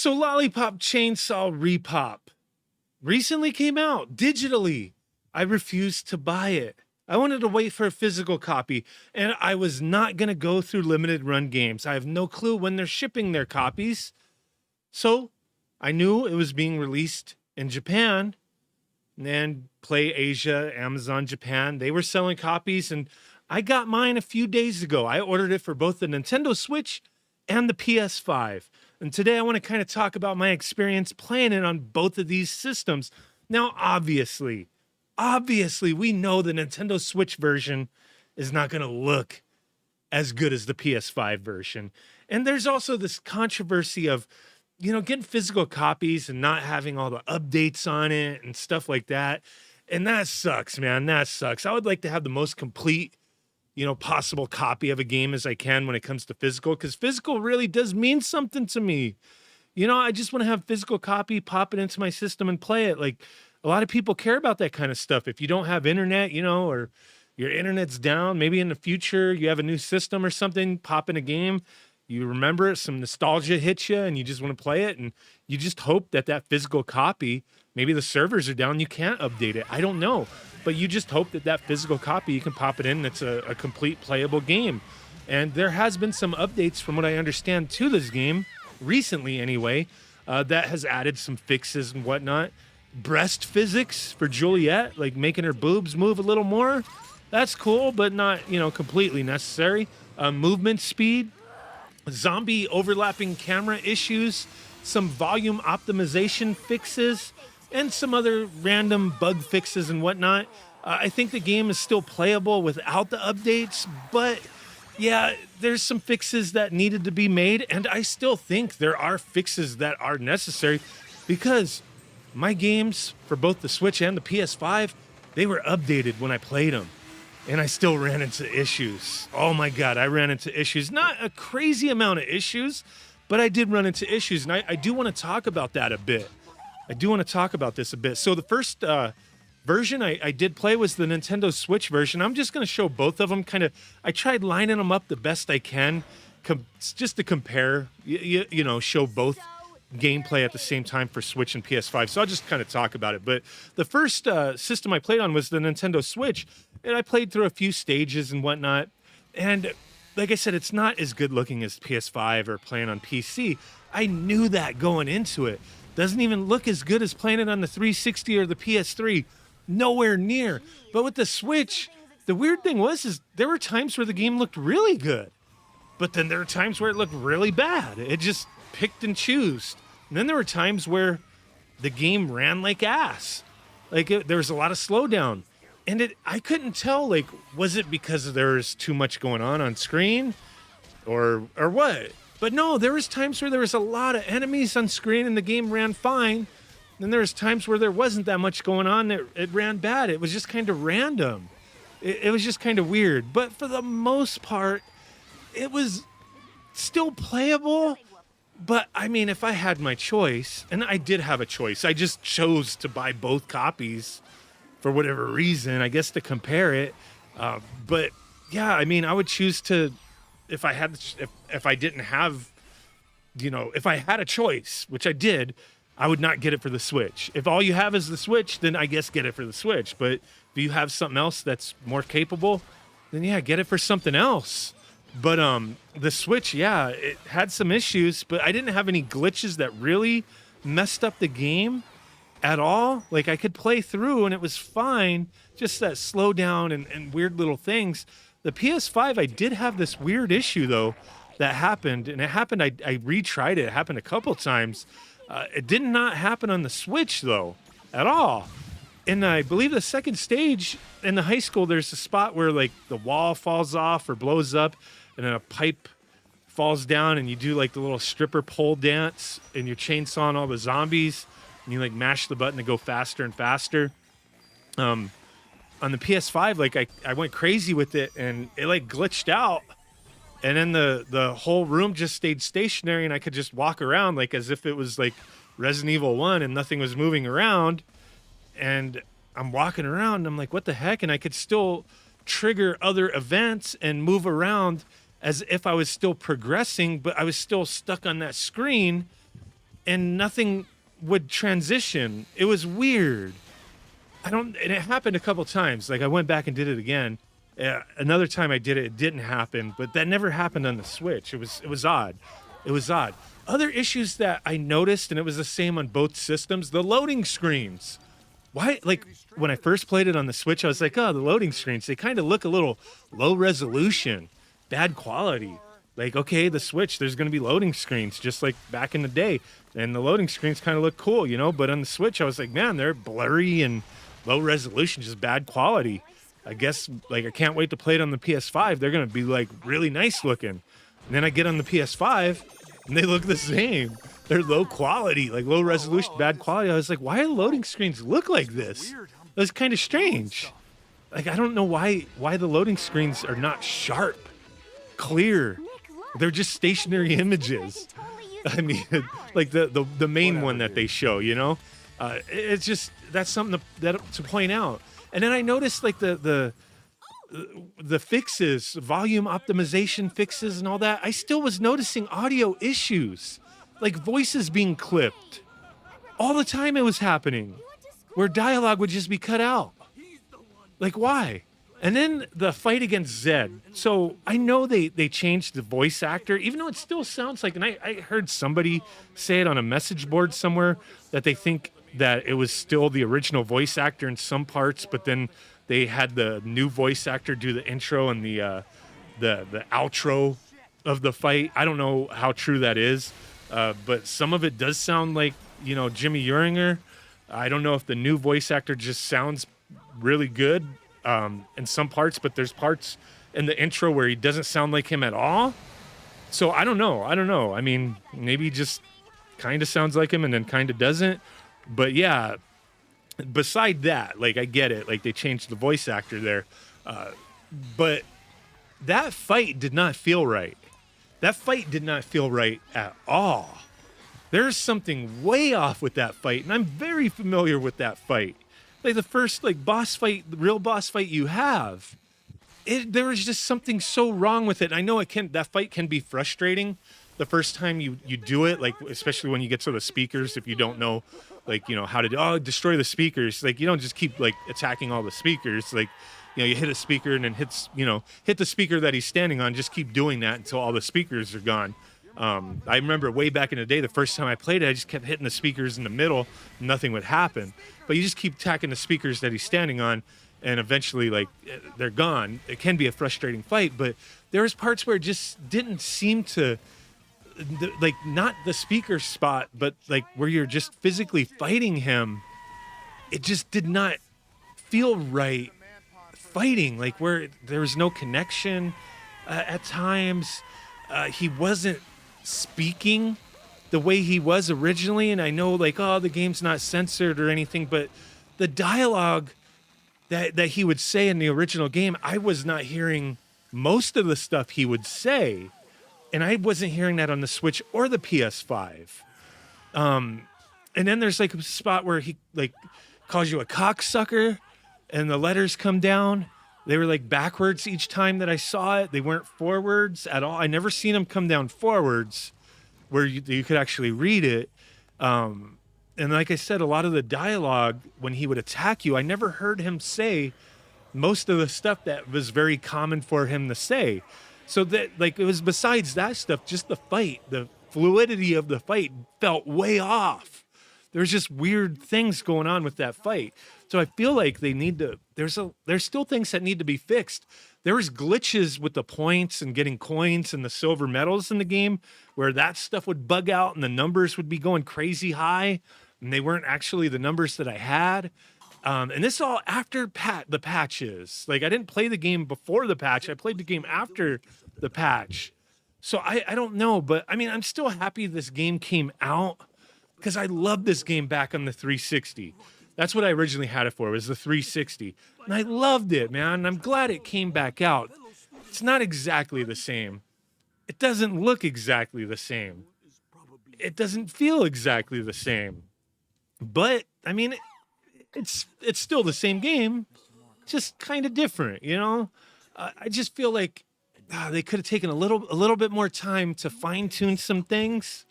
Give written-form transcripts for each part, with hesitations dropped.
So Lollipop Chainsaw RePOP recently came out digitally. I refused to buy it. I wanted to wait for a physical copy, and I was not going to go through limited run games. I have no clue when they're shipping their copies. So I knew it was being released in Japan, and Play Asia, Amazon Japan, they were selling copies, and I got mine a few days ago. I ordered it for both the Nintendo Switch and the PS5. And today I want to kind of talk about my experience playing it on both of these systems. Now, obviously, we know the Nintendo Switch version is not going to look as good as the PS5 version. And there's also this controversy of, getting physical copies and not having all the updates on it and stuff like that. And that sucks, man. That sucks. I would like to have the most complete, possible copy of a game as I can when it comes to physical, because physical really does mean something to me. I just want to have physical copy, pop it into my system and play it. Like, a lot of people care about that kind of stuff. If you don't have internet, or your internet's down, maybe in the future you have a new system or something, pop in a game, you remember it, some nostalgia hits you and you just want to play it, and you just hope that physical copy, maybe the servers are down, you can't update it. I don't know. But you just hope that physical copy, you can pop it in, and it's a complete playable game. And there has been some updates, from what I understand, to this game, recently anyway, that has added some fixes and whatnot. Breast physics for Juliet, like making her boobs move a little more. That's cool, but not, completely necessary. Movement speed, zombie overlapping camera issues, some volume optimization fixes, and some other random bug fixes and whatnot. I think the game is still playable without the updates, but yeah, there's some fixes that needed to be made, and I still think there are fixes that are necessary, because my games for both the Switch and the PS5, they were updated when I played them, and I still ran into issues. Oh my God, I ran into issues. Not a crazy amount of issues, but I did run into issues, and I do want to talk about that a bit. I do want to talk about this a bit. So the first version I did play was the Nintendo Switch version. I'm just going to show both of them. I tried lining them up the best I can, just to compare, show both gameplay at the same time for Switch and PS5. So I'll just kind of talk about it. But the first system I played on was the Nintendo Switch, and I played through a few stages and whatnot. And like I said, it's not as good looking as PS5 or playing on PC. I knew that going into it. Doesn't even look as good as playing it on the 360 or the PS3. Nowhere near. But with the Switch, the weird thing is there were times where the game looked really good. But then there were times where it looked really bad. It just picked and chose. And then there were times where the game ran like ass. There was a lot of slowdown. And I couldn't tell, was it because there was too much going on screen? Or what? But no, there was times where there was a lot of enemies on screen and the game ran fine. Then there was times where there wasn't that much going on. It ran bad. It was just kind of random. It was just kind of weird. But for the most part, it was still playable. But, I mean, if I had my choice, and I did have a choice, I just chose to buy both copies for whatever reason, I guess to compare it. But, yeah, I mean, I would choose to... If I didn't have, if I had a choice, which I did, I would not get it for the Switch. If all you have is the Switch, then I guess get it for the Switch. But if you have something else that's more capable, then yeah, get it for something else. But the Switch, yeah, it had some issues, but I didn't have any glitches that really messed up the game at all. I could play through and it was fine, just that slowdown and weird little things. The PS5, I did have this weird issue, though, that happened. And it happened, I retried it. It happened a couple times. It did not happen on the Switch, though, at all. And I believe the second stage in the high school, there's a spot where, the wall falls off or blows up, and then a pipe falls down, and you do, the little stripper pole dance, and you're chainsawing all the zombies, and you, mash the button to go faster and faster. On the PS5, I went crazy with it, and it glitched out, and then the whole room just stayed stationary, and I could just walk around as if it was Resident Evil 1 and nothing was moving around. And I'm walking around, and I'm like, what the heck? And I could still trigger other events and move around as if I was still progressing, but I was still stuck on that screen. and nothing would transition. It was weird. And it happened a couple times. Like I went back and did it again. Another time I did it, it didn't happen, but that never happened on the Switch. It was odd. It was odd. Other issues that I noticed, and it was the same on both systems, the loading screens. Why, like when I first played it on the Switch, I was like, oh, the loading screens, they kind of look a little low resolution, bad quality. Like, okay, the Switch, there's going to be loading screens just like back in the day. And the loading screens kind of look cool, you know? But on the Switch, I was like, man, they're blurry and low resolution, just bad quality. I guess, like, I can't wait to play it on the PS5. They're going to be, like, really nice looking. And then I get on the PS5, and they look the same. They're low quality, like low resolution, bad quality. I was like, why do loading screens look like this? That's kind of strange. Like, I don't know why the loading screens are not sharp, clear. They're just stationary images. I mean, like the main one that they show, you know? It's just, that's something to point out. And then I noticed like the fixes, volume optimization fixes and all that. I still was noticing audio issues, like voices being clipped. All the time it was happening, where dialogue would just be cut out. Like, why? And then the fight against Zed. So I know they changed the voice actor, even though it still sounds like, and I heard somebody say it on a message board somewhere, that they think that it was still the original voice actor in some parts, but then they had the new voice actor do the intro and the outro of the fight. I don't know how true that is, but some of it does sound like, you know, Jimmy Uringer. I don't know if the new voice actor just sounds really good in some parts, but there's parts in the intro where he doesn't sound like him at all. So I don't know. I mean, maybe he just kind of sounds like him and then kind of doesn't. But yeah, beside that, like, I get it. Like, they changed the voice actor there. But that fight did not feel right. That fight did not feel right at all. There's something way off with that fight, and I'm very familiar with that fight. Like, the first, like, boss fight, the real boss fight you have, there was just something so wrong with it. I know that fight can be frustrating the first time you do it, like, especially when you get to the speakers, if you don't know, like, you know, how to destroy the speakers. Like, you don't just keep, like, attacking all the speakers. Like, you know, you hit a speaker and then hit the speaker that he's standing on. Just keep doing that until all the speakers are gone. I remember way back in the day, the first time I played it, I just kept hitting the speakers in the middle. Nothing would happen. But you just keep attacking the speakers that he's standing on, and eventually, like, they're gone. It can be a frustrating fight, but there was parts where it just didn't seem to, like, not the speaker spot, but, like, where you're just physically fighting him. It just did not feel right fighting, like, where there was no connection at times. He wasn't speaking the way he was originally, and I know, like, oh, the game's not censored or anything, but the dialogue that he would say in the original game, I was not hearing most of the stuff he would say, and I wasn't hearing that on the Switch or the PS5. And then there's, like, a spot where he, like, calls you a cocksucker, and the letters come down. They were, like, backwards each time that I saw it. They weren't forwards at all. I never seen them come down forwards where you could actually read it. And like I said, a lot of the dialogue when he would attack you, I never heard him say most of the stuff that was very common for him to say. So that, like, it was besides that stuff, just the fight, the fluidity of the fight felt way off. There's just weird things going on with that fight. So I feel like they need to, there's still things that need to be fixed. There was glitches with the points and getting coins and the silver medals in the game where that stuff would bug out and the numbers would be going crazy high and they weren't actually the numbers that I had. And this all after the patches. Like, I didn't play the game before the patch. I played the game after the patch. So I don't know, but I mean, I'm still happy this game came out because I love this game back on the 360. That's what I originally had it for, was the 360. And I loved it, man. And I'm glad it came back out. It's not exactly the same. It doesn't look exactly the same. It doesn't feel exactly the same. But, I mean, it's still the same game, just kind of different, you know? I just feel like they could have taken a little bit more time to fine-tune some things.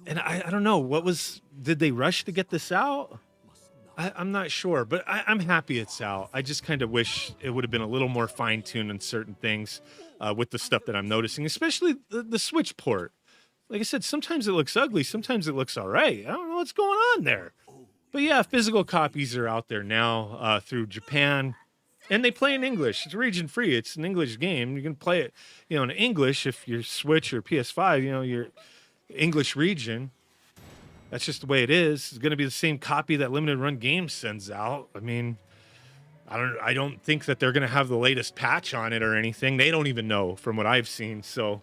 And I don't know did they rush to get this out? I'm not sure, but I'm happy it's out. I just kind of wish it would have been a little more fine tuned in certain things with the stuff that I'm noticing, especially the Switch port. Like I said, sometimes it looks ugly, sometimes it looks all right. I don't know what's going on there. But yeah, physical copies are out there now through Japan, and they play in English. It's region free. It's an English game. You can play it, in English if you're Switch or PS5. Your English region. That's just the way it is. It's going to be the same copy that Limited Run Games sends out. I mean, I don't think that they're going to have the latest patch on it or anything. They don't even know from what I've seen. So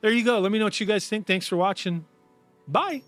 there you go. Let me know what you guys think. Thanks for watching. Bye.